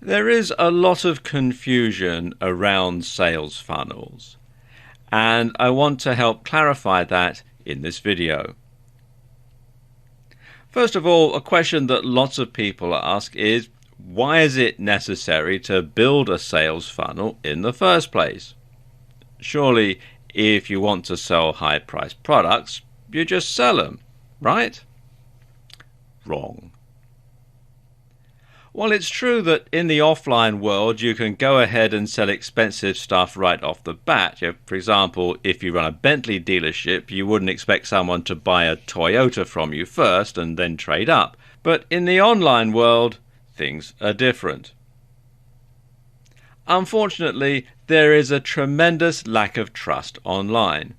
There is a lot of confusion around sales funnels, and I want to help clarify that in this video. First of all, a question that lots of people ask is, why is it necessary to build a sales funnel in the first place? Surely, if you want to sell high-priced products, you just sell them, right? Wrong. While it's true that in the offline world you can go ahead and sell expensive stuff right off the bat. For example, if you run a Bentley dealership, you wouldn't expect someone to buy a Toyota from you first and then trade up. But in the online world, things are different. Unfortunately, there is a tremendous lack of trust online.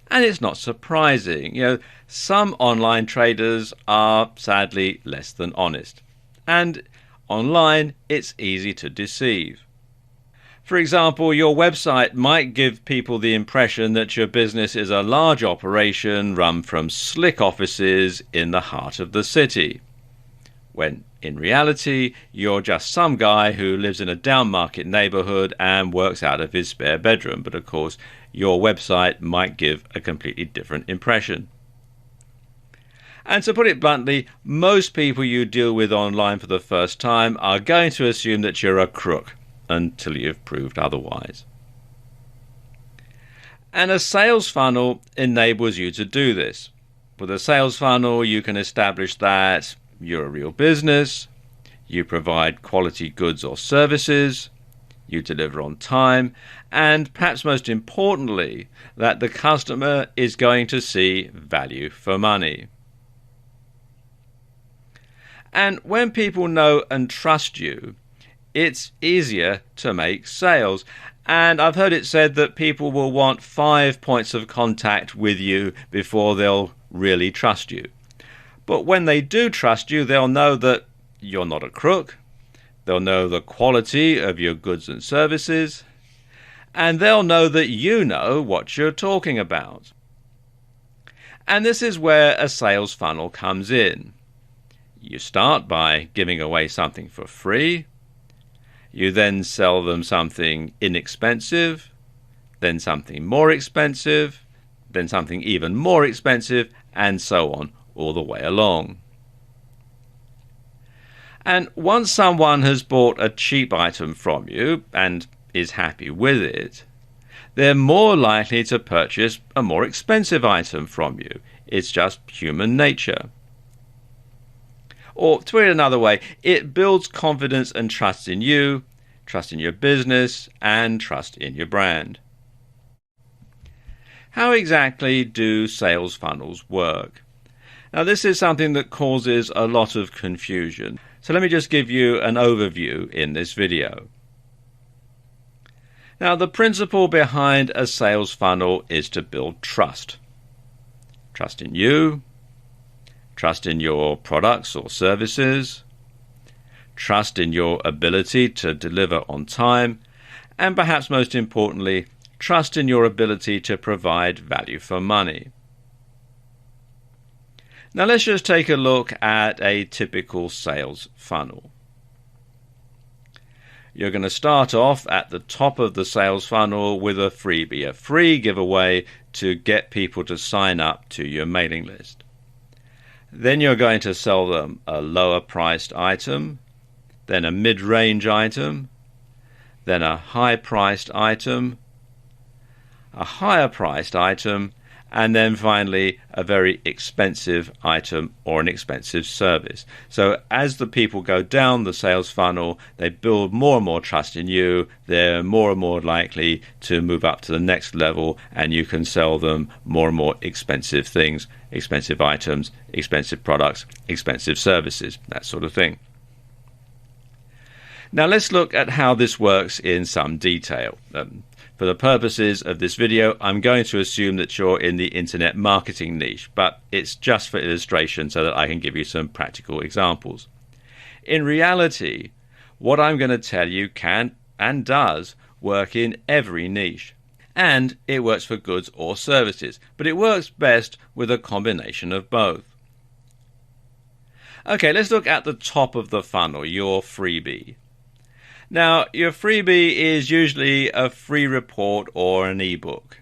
And it's not surprising. Some online traders are sadly less than honest. And online, it's easy to deceive. For example, your website might give people the impression that your business is a large operation run from slick offices in the heart of the city, when in reality, you're just some guy who lives in a down-market neighborhood and works out of his spare bedroom. But of course, your website might give a completely different impression. And to put it bluntly, most people you deal with online for the first time are going to assume that you're a crook until you've proved otherwise. And a sales funnel enables you to do this. With a sales funnel, you can establish that you're a real business, you provide quality goods or services, you deliver on time, and perhaps most importantly, that the customer is going to see value for money. And when people know and trust you, it's easier to make sales. And I've heard it said that people will want 5 points of contact with you before they'll really trust you. But when they do trust you, they'll know that you're not a crook, they'll know the quality of your goods and services, and they'll know that you know what you're talking about. And this is where a sales funnel comes in. You start by giving away something for free. You then sell them something inexpensive, then something more expensive, then something even more expensive, and so on all the way along. And once someone has bought a cheap item from you and is happy with it, they're more likely to purchase a more expensive item from you. It's just human nature. Or to put it another way, it builds confidence and trust in you, trust in your business, and trust in your brand. How exactly do sales funnels work? Now, this is something that causes a lot of confusion. So let me just give you an overview in this video. Now, the principle behind a sales funnel is to build trust. Trust in you, trust in your products or services, trust in your ability to deliver on time, and perhaps most importantly, trust in your ability to provide value for money. Now let's just take a look at a typical sales funnel. You're going to start off at the top of the sales funnel with a freebie, a free giveaway to get people to sign up to your mailing list. Then you're going to sell them a lower priced item, then a mid-range item, then a high-priced item, a higher-priced item, and then finally a very expensive item or an expensive service. So as the people go down the sales funnel, they build more and more trust in you, they're more and more likely to move up to the next level, and you can sell them more and more expensive things, expensive items, expensive products, expensive services, that sort of thing. Now let's look at how this works in some detail. For the purposes of this video, I'm going to assume that you're in the internet marketing niche, but it's just for illustration so that I can give you some practical examples. In reality, what I'm going to tell you can and does work in every niche. And it works for goods or services, but it works best with a combination of both. Okay, let's look at the top of the funnel, your freebie. Now, your freebie is usually a free report or an ebook.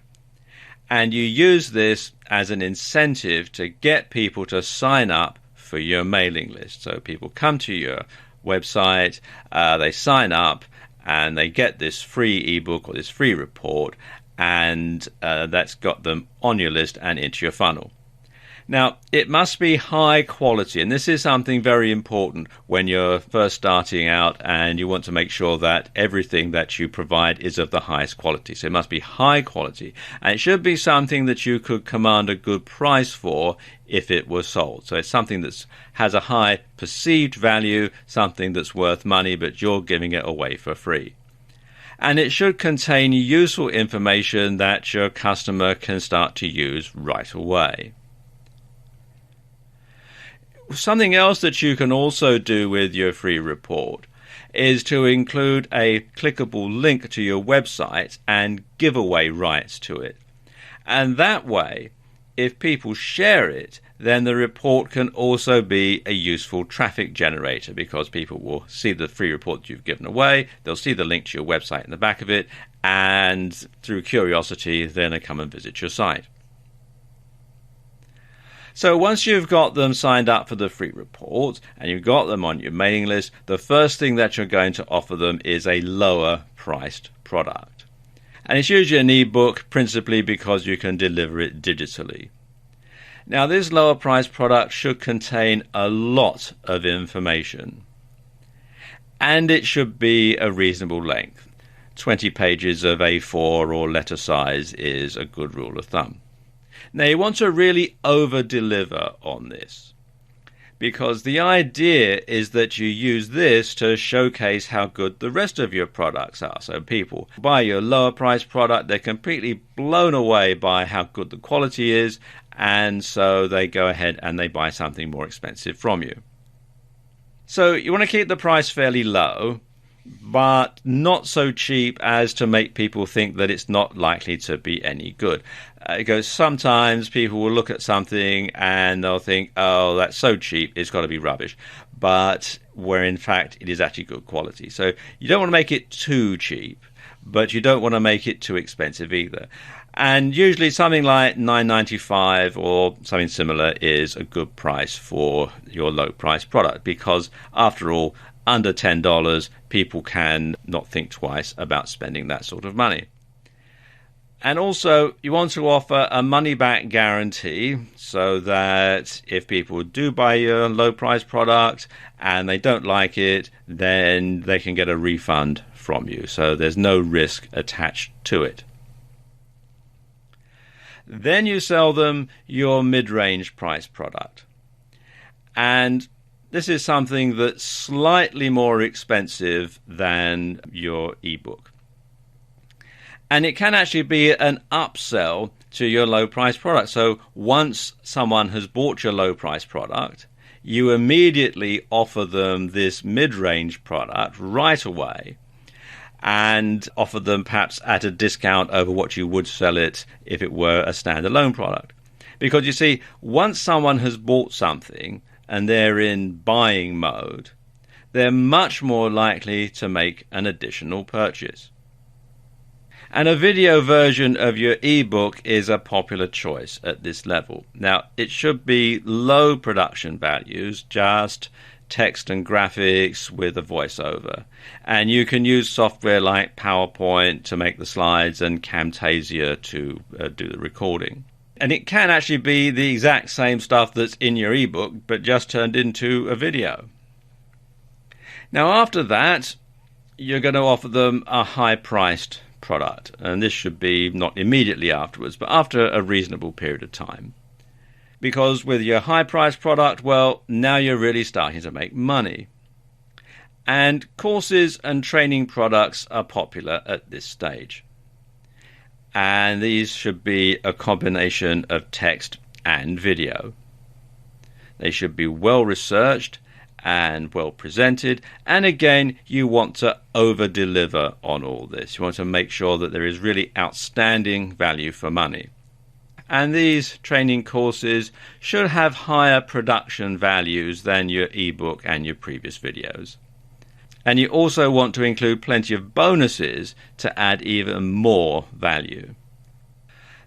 And you use this as an incentive to get people to sign up for your mailing list. So people come to your website, they sign up, and they get this free ebook or this free report, and that's got them on your list and into your funnel. Now, it must be high quality, and this is something very important when you're first starting out and you want to make sure that everything that you provide is of the highest quality. So it must be high quality, and it should be something that you could command a good price for if it were sold. So it's something that has a high perceived value, something that's worth money, but you're giving it away for free. And it should contain useful information that your customer can start to use right away. Something else that you can also do with your free report is to include a clickable link to your website and giveaway rights to it. And that way, if people share it, then the report can also be a useful traffic generator, because people will see the free report that you've given away, they'll see the link to your website in the back of it, and through curiosity, then they come and visit your site. So once you've got them signed up for the free report and you've got them on your mailing list, the first thing that you're going to offer them is a lower priced product. And it's usually an ebook, principally because you can deliver it digitally. Now, this lower priced product should contain a lot of information, and it should be a reasonable length. 20 pages of A4 or letter size is a good rule of thumb. Now, you want to really over-deliver on this, because the idea is that you use this to showcase how good the rest of your products are. So people buy your lower price product, they're completely blown away by how good the quality is, and so they go ahead and they buy something more expensive from you. So you want to keep the price fairly low, but not so cheap as to make people think that it's not likely to be any good. Because sometimes people will look at something and they'll think, oh, that's so cheap, it's got to be rubbish. But where in fact it is actually good quality. So you don't want to make it too cheap, but you don't want to make it too expensive either. And usually something like $9.95 or something similar is a good price for your low price product, because after all, under $10, people can not think twice about spending that sort of money. And also, you want to offer a money-back guarantee, so that if people do buy your low-price product and they don't like it, then they can get a refund from you. So there's no risk attached to it. Then you sell them your mid-range price product. And this is something that's slightly more expensive than your ebook. And it can actually be an upsell to your low price product. So once someone has bought your low price product, you immediately offer them this mid-range product right away, and offer them perhaps at a discount over what you would sell it if it were a standalone product. Because you see, once someone has bought something and they're in buying mode, they're much more likely to make an additional purchase. And a video version of your ebook is a popular choice at this level. Now, it should be low production values, just text and graphics with a voiceover. And you can use software like PowerPoint to make the slides and Camtasia to do the recording. And it can actually be the exact same stuff that's in your ebook, but just turned into a video. Now, after that, you're going to offer them a high-priced product, and this should be not immediately afterwards, but after a reasonable period of time. Because with your high-priced product, well, now you're really starting to make money. And courses and training products are popular at this stage. And these should be a combination of text and video. They should be well researched and well presented, and again, you want to over deliver on all this. You want to make sure that there is really outstanding value for money. And these training courses should have higher production values than your ebook and your previous videos. And you also want to include plenty of bonuses to add even more value.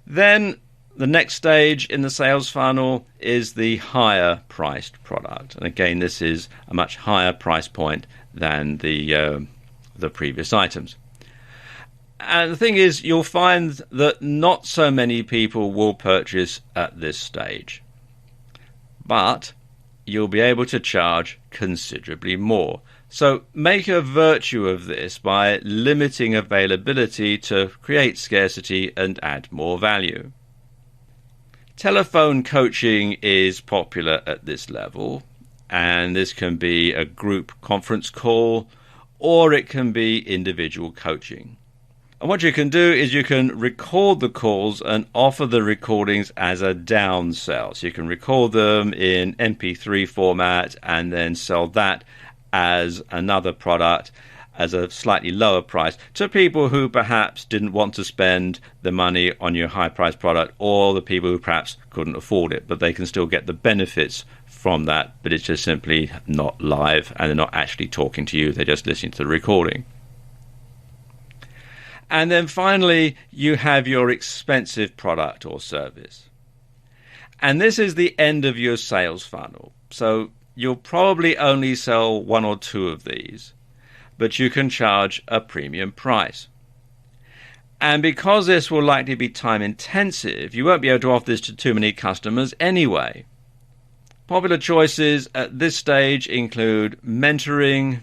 Then the next stage in the sales funnel is the higher priced product. And again, this is a much higher price point than the previous items. And the thing is, you'll find that not so many people will purchase at this stage. But you'll be able to charge considerably more. So make a virtue of this by limiting availability to create scarcity and add more value. Telephone coaching is popular at this level, and this can be a group conference call or it can be individual coaching. And what you can do is you can record the calls and offer the recordings as a downsell. So you can record them in MP3 format and then sell that as another product as a slightly lower price to people who perhaps didn't want to spend the money on your high price product, or the people who perhaps couldn't afford it, but they can still get the benefits from that, but it's just simply not live and they're not actually talking to you, they're just listening to the recording. And then finally, you have your expensive product or service. And this is the end of your sales funnel. So you'll probably only sell one or two of these, but you can charge a premium price. And because this will likely be time intensive, you won't be able to offer this to too many customers anyway. Popular choices at this stage include mentoring,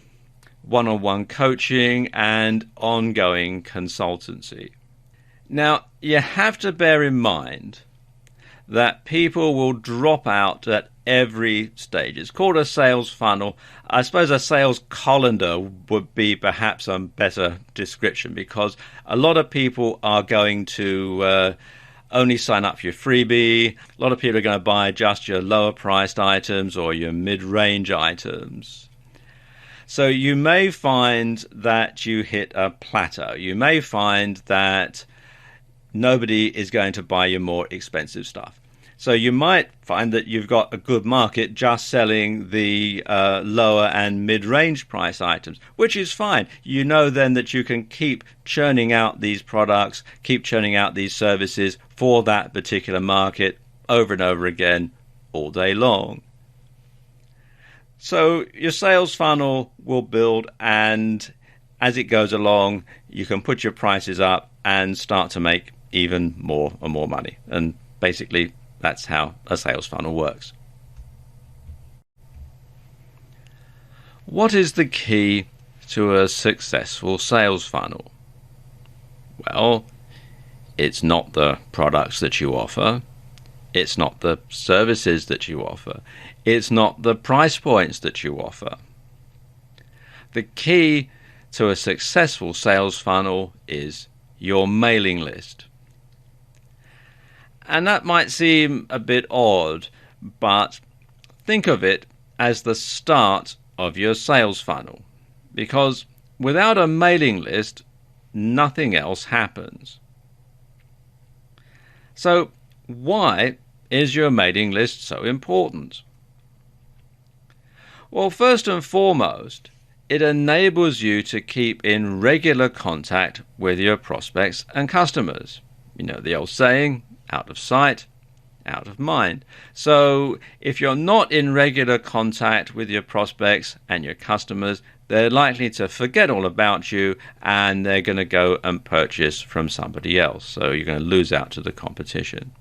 one-on-one coaching, and ongoing consultancy. Now, you have to bear in mind that people will drop out at every stage. It's called a sales funnel. I suppose a sales colander would be perhaps a better description, because a lot of people are going to only sign up for your freebie. A lot of people are going to buy just your lower priced items or your mid-range items. So you may find that you hit a plateau. You may find that nobody is going to buy your more expensive stuff. So you might find that you've got a good market just selling the lower and mid-range price items, which is fine. You know then that you can keep churning out these products, keep churning out these services for that particular market over and over again all day long. So your sales funnel will build, and as it goes along, you can put your prices up and start to make even more and more money. And basically, that's how a sales funnel works. What is the key to a successful sales funnel? Well, it's not the products that you offer. It's not the services that you offer. It's not the price points that you offer. The key to a successful sales funnel is your mailing list. And that might seem a bit odd, but think of it as the start of your sales funnel, because without a mailing list, nothing else happens. So why is your mailing list so important? Well, first and foremost, it enables you to keep in regular contact with your prospects and customers. You know the old saying, out of sight, out of mind. So if you're not in regular contact with your prospects and your customers, they're likely to forget all about you and they're going to go and purchase from somebody else. So you're going to lose out to the competition.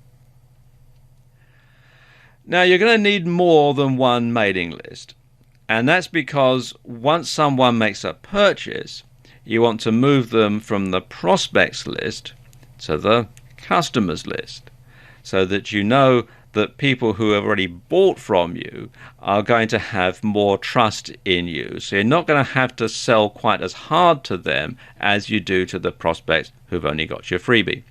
Now, you're going to need more than one mailing list. And that's because once someone makes a purchase, you want to move them from the prospects list to the customers list, so that you know that people who have already bought from you are going to have more trust in you. So you're not going to have to sell quite as hard to them as you do to the prospects who've only got your freebie.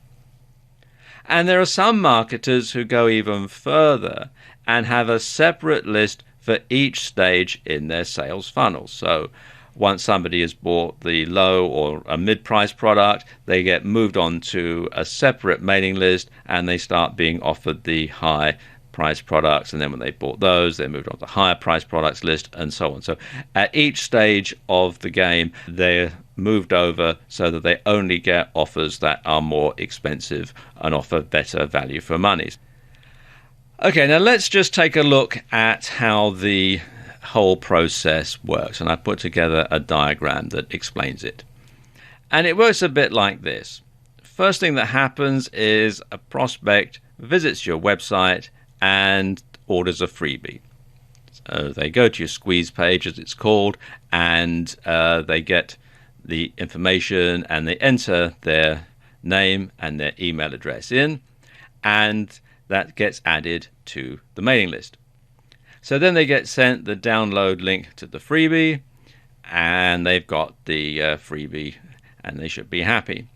And there are some marketers who go even further and have a separate list for each stage in their sales funnel. So once somebody has bought the low or a mid-price product, they get moved on to a separate mailing list and they start being offered the high price products, and then when they bought those, they moved on to higher price products list, and so on. So at each stage of the game, they're moved over so that they only get offers that are more expensive and offer better value for money. Okay, now let's just take a look at how the whole process works, and I put together a diagram that explains it. And it works a bit like this. First thing that happens is a prospect visits your website and orders a freebie. So they go to your squeeze page, as it's called, and they get the information and they enter their name and their email address in, and that gets added to the mailing list. So then they get sent the download link to the freebie, and they've got the freebie, and they should be happy.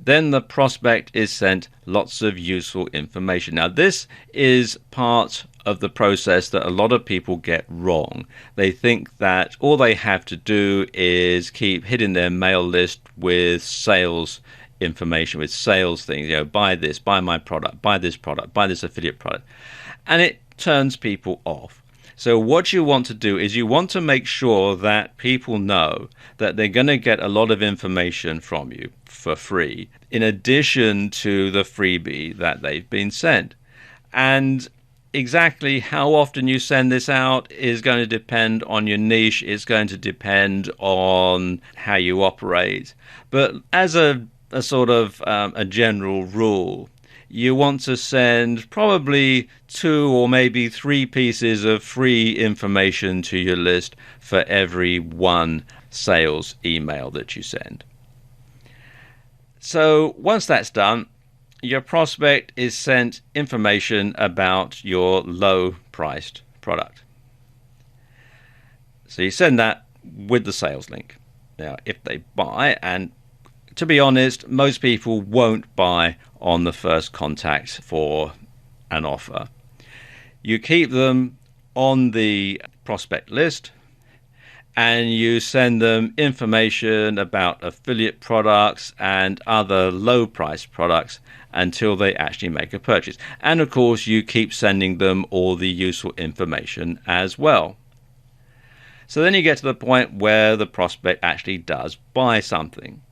Then the prospect is sent lots of useful information. Now, this is part of the process that a lot of people get wrong. They think that all they have to do is keep hitting their mail list with sales information, with sales things, buy this, buy my product, buy this affiliate product. And it turns people off. So what you want to do is you want to make sure that people know that they're going to get a lot of information from you for free, in addition to the freebie that they've been sent. And exactly how often you send this out is going to depend on your niche. It's going to depend on how you operate. But as a sort of a general rule, you want to send probably 2 or maybe 3 pieces of free information to your list for every 1 sales email that you send. So once that's done, your prospect is sent information about your low-priced product. So you send that with the sales link. Now, if they buy, and to be honest, most people won't buy on the first contact for an offer. You keep them on the prospect list, and you send them information about affiliate products and other low-priced products until they actually make a purchase. And of course, you keep sending them all the useful information as well. So then you get to the point where the prospect actually does buy something.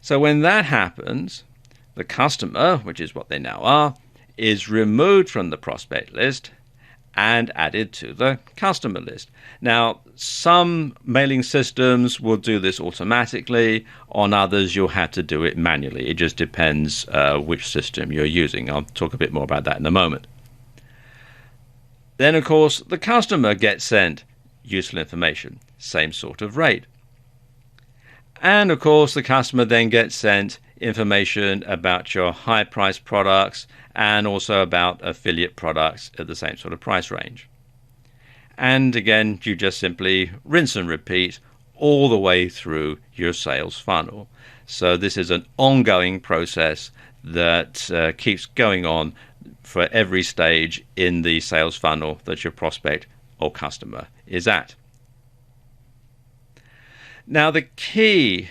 So when that happens, the customer, which is what they now are, is removed from the prospect list and added to the customer list. Now, some mailing systems will do this automatically. On others, you'll have to do it manually. It just depends which system you're using. I'll talk a bit more about that in a moment. Then, of course, the customer gets sent useful information, same sort of rate. And of course, the customer then gets sent information about your high-priced products and also about affiliate products at the same sort of price range. And again, you just simply rinse and repeat all the way through your sales funnel. So this is an ongoing process that keeps going on for every stage in the sales funnel that your prospect or customer is at. Now, the key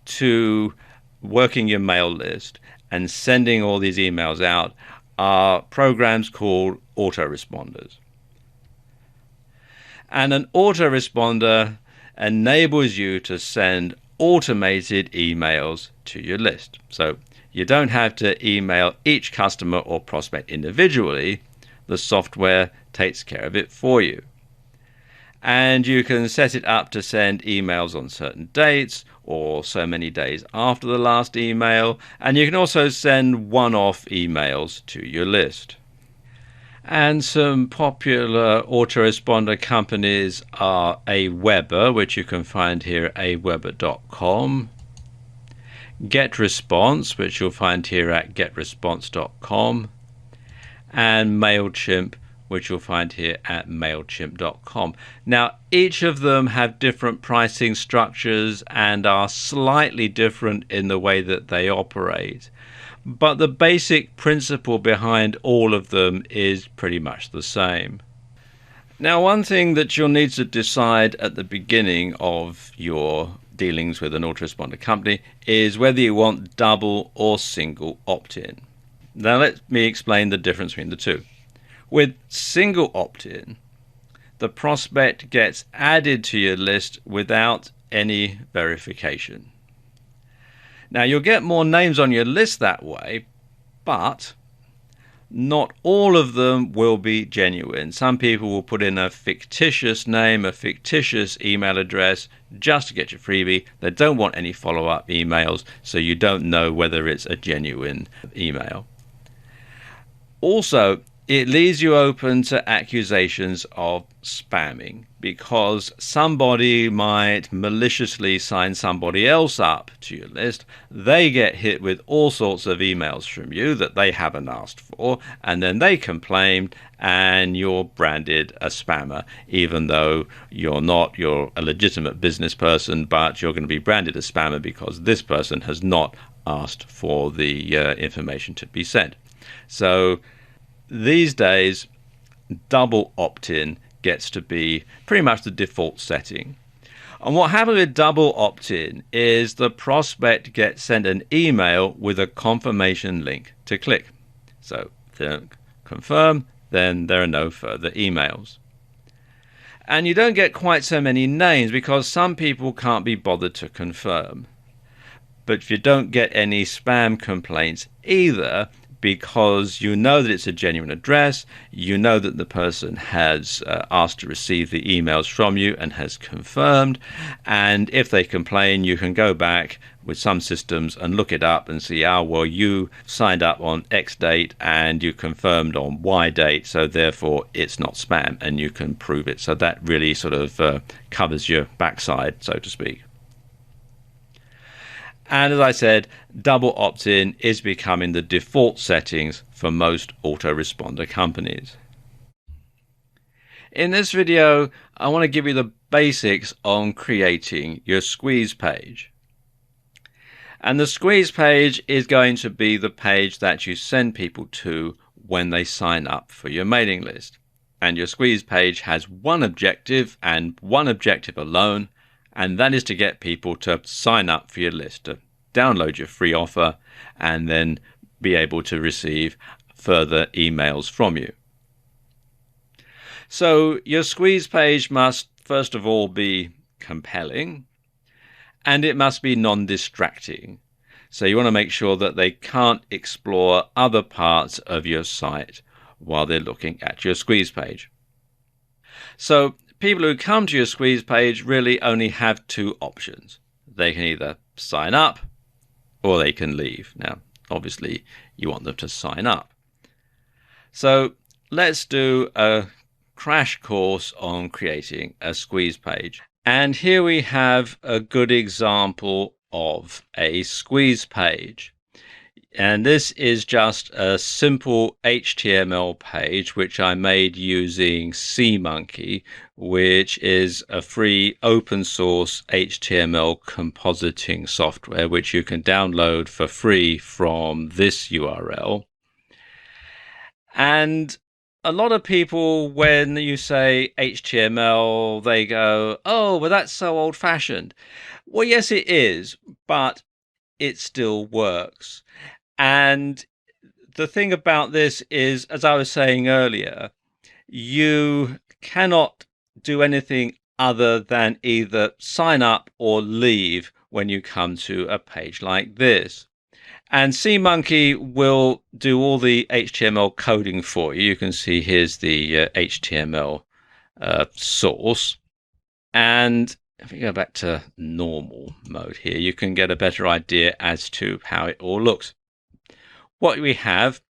to working your mail list and sending all these emails out are programs called autoresponders. And an autoresponder enables you to send automated emails to your list. So you don't have to email each customer or prospect individually. The software takes care of it for you. And you can set it up to send emails on certain dates or so many days after the last email. And you can also send one-off emails to your list. And some popular autoresponder companies are Aweber, which you can find here at aweber.com, GetResponse, which you'll find here at getresponse.com, and MailChimp, which you'll find here at MailChimp.com. Now, each of them have different pricing structures and are slightly different in the way that they operate. But the basic principle behind all of them is pretty much the same. Now, one thing that you'll need to decide at the beginning of your dealings with an autoresponder company is whether you want double or single opt-in. Now, let me explain the difference between the two. With single opt-in, the prospect gets added to your list without any verification. Now, you'll get more names on your list that way, but not all of them will be genuine. Some people will put in a fictitious name, a fictitious email address just to get your freebie. They don't want any follow-up emails, so you don't know whether it's a genuine email. Also, it leaves you open to accusations of spamming, because somebody might maliciously sign somebody else up to your list. They get hit with all sorts of emails from you that they haven't asked for, and then they complain, and you're branded a spammer, even though you're a legitimate business person, but you're going to be branded a spammer because this person has not asked for the information to be sent. So these days, double opt-in gets to be pretty much the default setting. And what happens with double opt-in is the prospect gets sent an email with a confirmation link to click. So if they don't confirm, then there are no further emails. And you don't get quite so many names because some people can't be bothered to confirm. But if you don't get any spam complaints either, because you know that it's a genuine address, you know that the person has asked to receive the emails from you and has confirmed, and if they complain, you can go back with some systems and look it up and see, well, you signed up on X date and you confirmed on Y date, so therefore it's not spam, and you can prove it. So that really sort of covers your backside, so to speak. And as I said, double opt-in is becoming the default settings for most autoresponder companies. In this video, I want to give you the basics on creating your squeeze page. And the squeeze page is going to be the page that you send people to when they sign up for your mailing list. And your squeeze page has one objective and one objective alone, and that is to get people to sign up for your list, to download your free offer, and then be able to receive further emails from you. So your squeeze page must first of all be compelling, and it must be non-distracting. So you want to make sure that they can't explore other parts of your site while they're looking at your squeeze page. So people who come to your squeeze page really only have two options. They can either sign up or they can leave. Now, obviously, you want them to sign up. So let's do a crash course on creating a squeeze page. And here we have a good example of a squeeze page. And this is just a simple HTML page which I made using SeaMonkey, which is a free open source HTML compositing software which you can download for free from this URL. And a lot of people, when you say HTML, they go, oh, well, that's so old-fashioned. Well, yes, it is, but it still works. And the thing about this is, as I was saying earlier, you cannot do anything other than either sign up or leave when you come to a page like this. And SeaMonkey will do all the HTML coding for you. You can see here's the HTML source. And if we go back to normal mode here, you can get a better idea as to how it all looks. What we have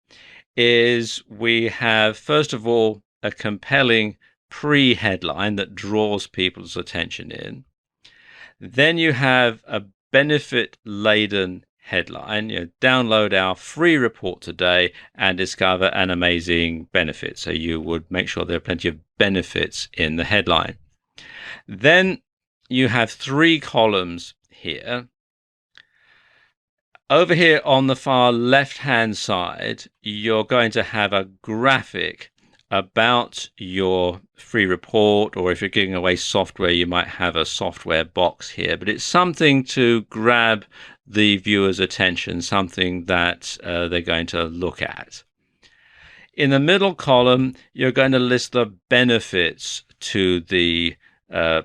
is first of all, a compelling pre-headline that draws people's attention in. Then you have a benefit-laden headline, download our free report today and discover an amazing benefit. So you would make sure there are plenty of benefits in the headline. Then you have three columns here. Over here on the far left-hand side, you're going to have a graphic about your free report, or if you're giving away software, you might have a software box here, but it's something to grab the viewer's attention, something that they're going to look at. In the middle column, you're going to list the benefits to the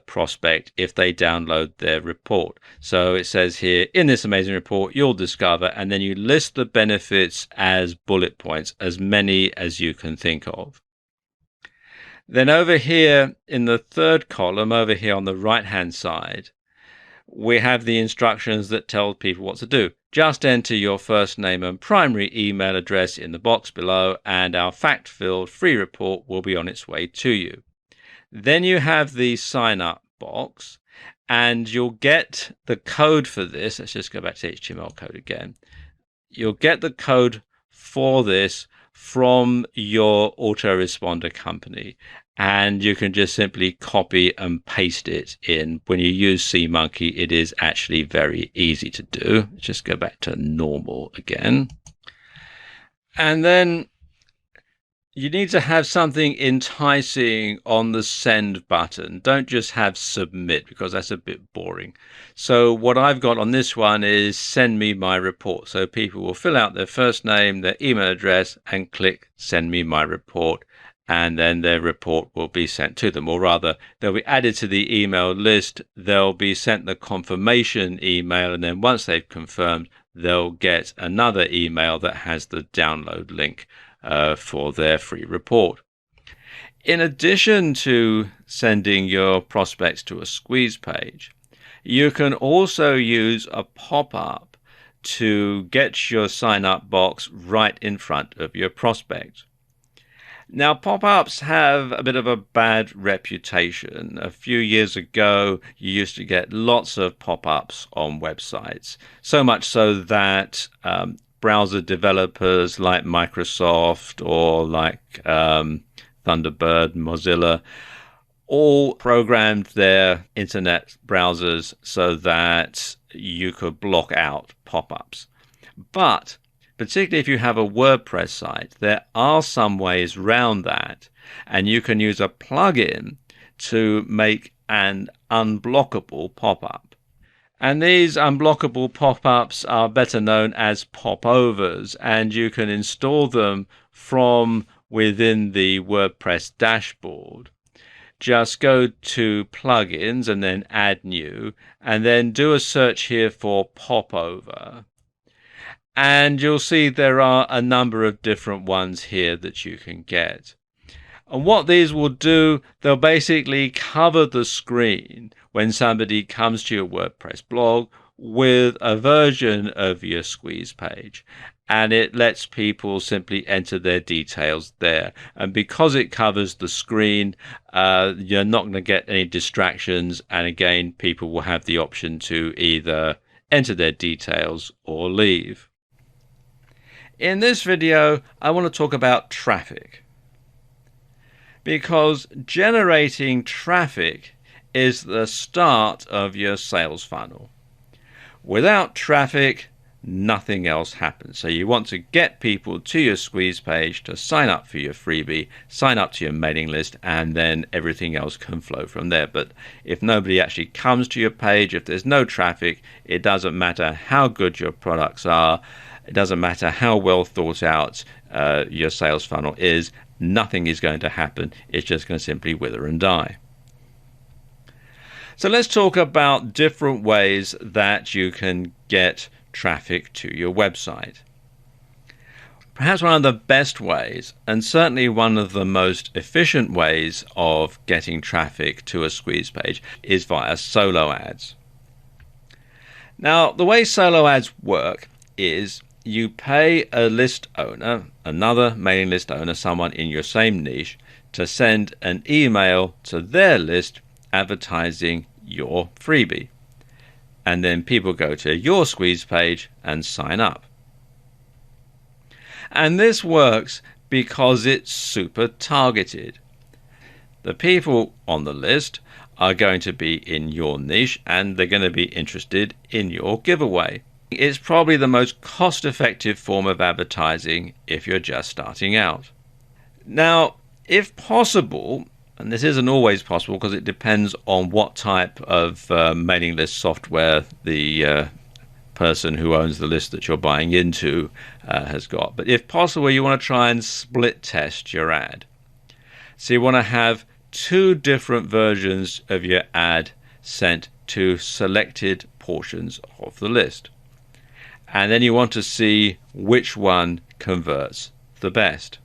prospect if they download their report. So it says here, in this amazing report, you'll discover, and then you list the benefits as bullet points, as many as you can think of. Then over here in the third column, over here on the right-hand side, we have the instructions that tell people what to do. Just enter your first name and primary email address in the box below, and our fact-filled free report will be on its way to you. Then you have the sign up box, and you'll get the code for this. Let's just go back to HTML code again. You'll get the code for this from your autoresponder company, and you can just simply copy and paste it in. When you use SeaMonkey, it is actually very easy to do. Let's just go back to normal again. And then you need to have something enticing on the send button. Don't just have submit, because that's a bit boring. So what I've got on this one is send me my report. So people will fill out their first name, their email address, and click send me my report. And then their report will be sent to them, or rather they'll be added to the email list. They'll be sent the confirmation email, and then once they've confirmed, they'll get another email that has the download link for their free report. In addition to sending your prospects to a squeeze page, you can also use a pop-up to get your sign-up box right in front of your prospect. Now, pop-ups have a bit of a bad reputation. A few years ago, you used to get lots of pop-ups on websites, so much so that browser developers like Microsoft or like Thunderbird, Mozilla, all programmed their internet browsers so that you could block out pop-ups. But particularly if you have a WordPress site, there are some ways around that, and you can use a plugin to make an unblockable pop-up. And these unblockable pop-ups are better known as popovers, and you can install them from within the WordPress dashboard. Just go to plugins and then add new, and then do a search here for popover. And you'll see there are a number of different ones here that you can get. And what these will do, they'll basically cover the screen when somebody comes to your WordPress blog with a version of your squeeze page. And it lets people simply enter their details there. And because it covers the screen, you're not going to get any distractions. And again, people will have the option to either enter their details or leave. In this video, I want to talk about traffic, because generating traffic is the start of your sales funnel. Without traffic, nothing else happens. So you want to get people to your squeeze page to sign up for your freebie, sign up to your mailing list, and then everything else can flow from there. But if nobody actually comes to your page, if there's no traffic, it doesn't matter how good your products are. It doesn't matter how well thought out your sales funnel is. Nothing is going to happen. It's just going to simply wither and die. So let's talk about different ways that you can get traffic to your website. Perhaps one of the best ways, and certainly one of the most efficient ways of getting traffic to a squeeze page, is via solo ads. Now, the way solo ads work is you pay a list owner, another mailing list owner, someone in your same niche, to send an email to their list advertising your freebie. And then people go to your squeeze page and sign up. And this works because it's super targeted. The people on the list are going to be in your niche, and they're going to be interested in your giveaway. It's probably the most cost-effective form of advertising if you're just starting out. Now, if possible, and this isn't always possible because it depends on what type of mailing list software the person who owns the list that you're buying into has got. But if possible, you want to try and split test your ad. So you want to have two different versions of your ad sent to selected portions of the list. And then you want to see which one converts the best.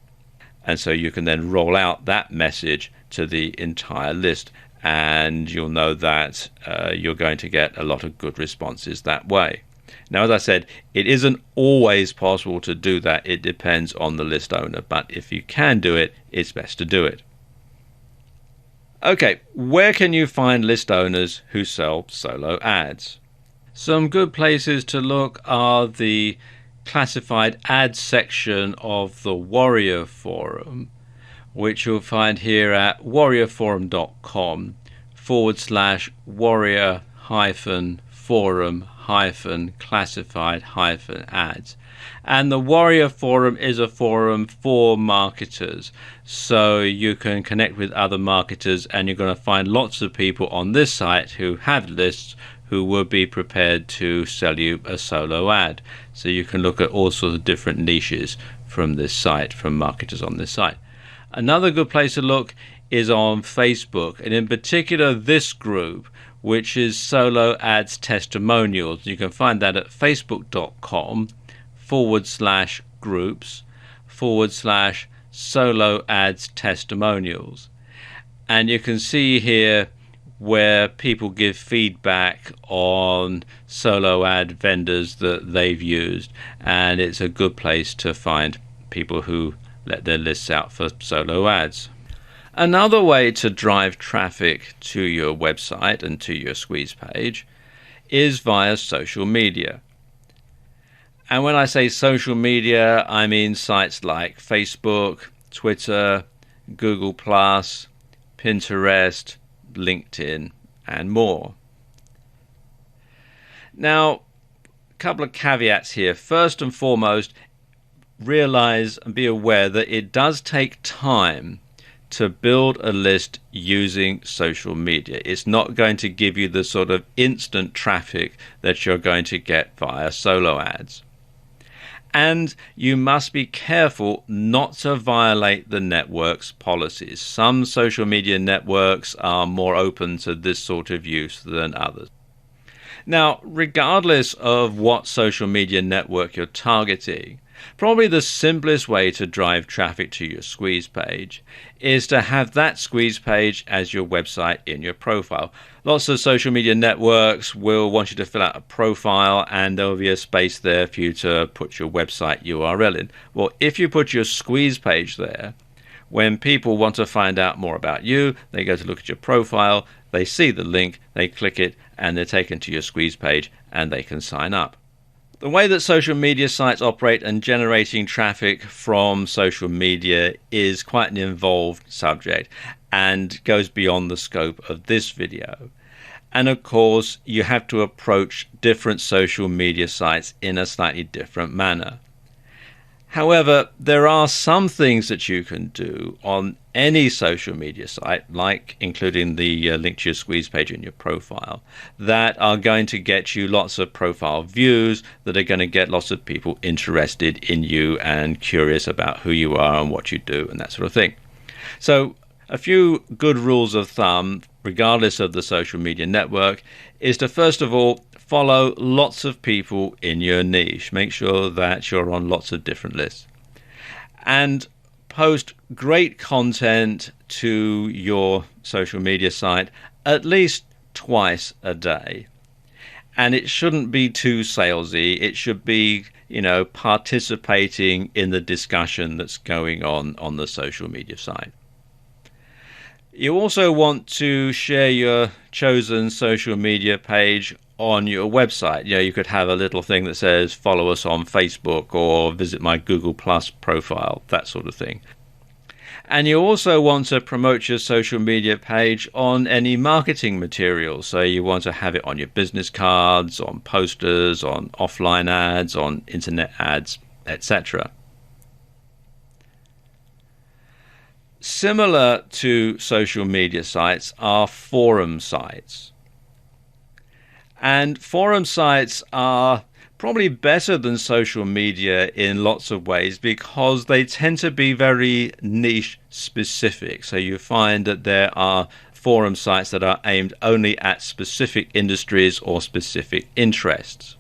And so you can then roll out that message to the entire list, and you'll know that you're going to get a lot of good responses that way. Now, as I said, it isn't always possible to do that. It depends on the list owner, but if you can do it, it's best to do it. Okay, where can you find list owners who sell solo ads? Some good places to look are the classified ads section of the Warrior Forum, which you'll find here at warriorforum.com/warrior-forum-classified-ads. And the Warrior Forum is a forum for marketers, so you can connect with other marketers, and you're going to find lots of people on this site who have lists who will be prepared to sell you a solo ad. So you can look at all sorts of different niches from this site, from marketers on this site. Another good place to look is on Facebook, and in particular this group, which is Solo Ads Testimonials. You can find that at facebook.com/groups/Solo Ads Testimonials. And you can see here where people give feedback on solo ad vendors that they've used, and it's a good place to find people who let their lists out for solo ads. Another way to drive traffic to your website and to your squeeze page is via social media. And when I say social media, I mean sites like Facebook, Twitter, Google+, Pinterest, LinkedIn, and more. Now, a couple of caveats here. First and foremost, realize and be aware that it does take time to build a list using social media. It's not going to give you the sort of instant traffic that you're going to get via solo ads. And you must be careful not to violate the network's policies. Some social media networks are more open to this sort of use than others. Now, regardless of what social media network you're targeting, probably the simplest way to drive traffic to your squeeze page is to have that squeeze page as your website in your profile. Lots of social media networks will want you to fill out a profile, and there'll be a space there for you to put your website URL in. Well, if you put your squeeze page there, when people want to find out more about you, they go to look at your profile, they see the link, they click it, and they're taken to your squeeze page, and they can sign up. The way that social media sites operate and generating traffic from social media is quite an involved subject and goes beyond the scope of this video. And of course, you have to approach different social media sites in a slightly different manner. However, there are some things that you can do on any social media site, like including the link to your squeeze page in your profile, that are going to get you lots of profile views, that are going to get lots of people interested in you and curious about who you are and what you do and that sort of thing. So a few good rules of thumb, regardless of the social media network, is to first of all follow lots of people in your niche. Make sure that you're on lots of different lists. And post great content to your social media site at least twice a day. And it shouldn't be too salesy. It should be, participating in the discussion that's going on the social media site. You also want to share your chosen social media page on your website. You could have a little thing that says follow us on Facebook or visit my Google Plus profile, that sort of thing. And you also want to promote your social media page on any marketing material. So you want to have it on your business cards, on posters, on offline ads, on internet ads, etc. Similar to social media sites are forum sites. And forum sites are probably better than social media in lots of ways because they tend to be very niche specific. So you find that there are forum sites that are aimed only at specific industries or specific interests.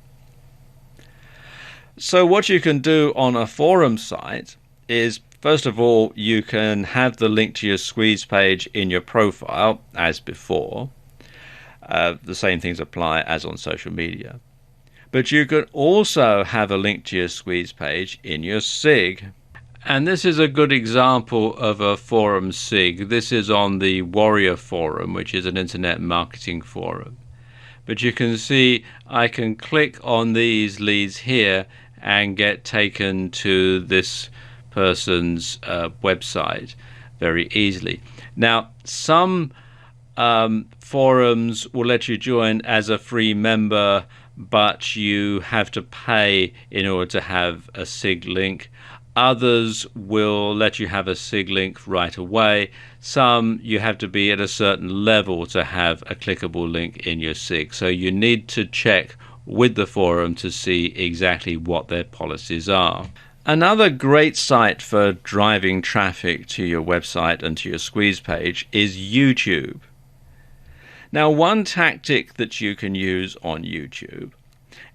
So what you can do on a forum site is, first of all, you can have the link to your squeeze page in your profile as before. The same things apply as on social media. But you could also have a link to your squeeze page in your SIG. And this is a good example of a forum SIG. This is on the Warrior Forum, which is an internet marketing forum. But you can see I can click on these leads here and get taken to this person's website very easily. Now, some forums will let you join as a free member, but you have to pay in order to have a SIG link. Others will let you have a SIG link right away. Some you have to be at a certain level to have a clickable link in your SIG. So you need to check with the forum to see exactly what their policies are. Another great site for driving traffic to your website and to your squeeze page is YouTube. Now, one tactic that you can use on YouTube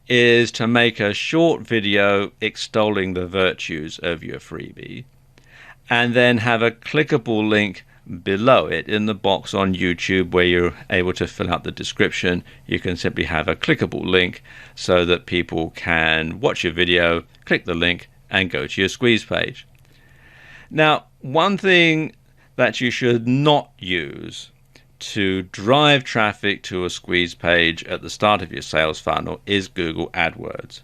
is to make a short video extolling the virtues of your freebie and then have a clickable link below it in the box on YouTube where you're able to fill out the description. You can simply have a clickable link so that people can watch your video, click the link, and go to your squeeze page. Now, one thing that you should not use to drive traffic to a squeeze page at the start of your sales funnel is Google AdWords.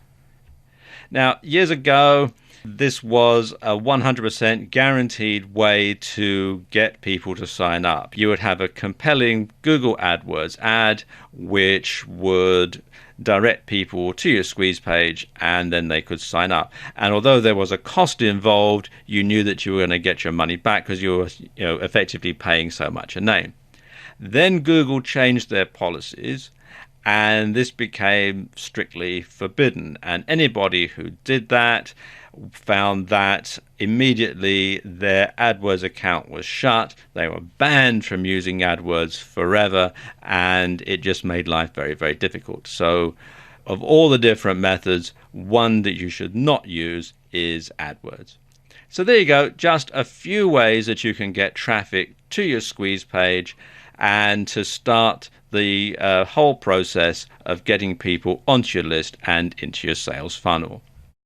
Now, years ago, this was a 100% guaranteed way to get people to sign up. You would have a compelling Google AdWords ad which would direct people to your squeeze page and then they could sign up. And although there was a cost involved, you knew that you were going to get your money back because you were effectively paying so much a name. Then Google changed their policies and this became strictly forbidden. And anybody who did that found that immediately their AdWords account was shut. They were banned from using AdWords forever, and it just made life very, very difficult. So of all the different methods, one that you should not use is AdWords. So there you go, just a few ways that you can get traffic to your squeeze page and to start the whole process of getting people onto your list and into your sales funnel.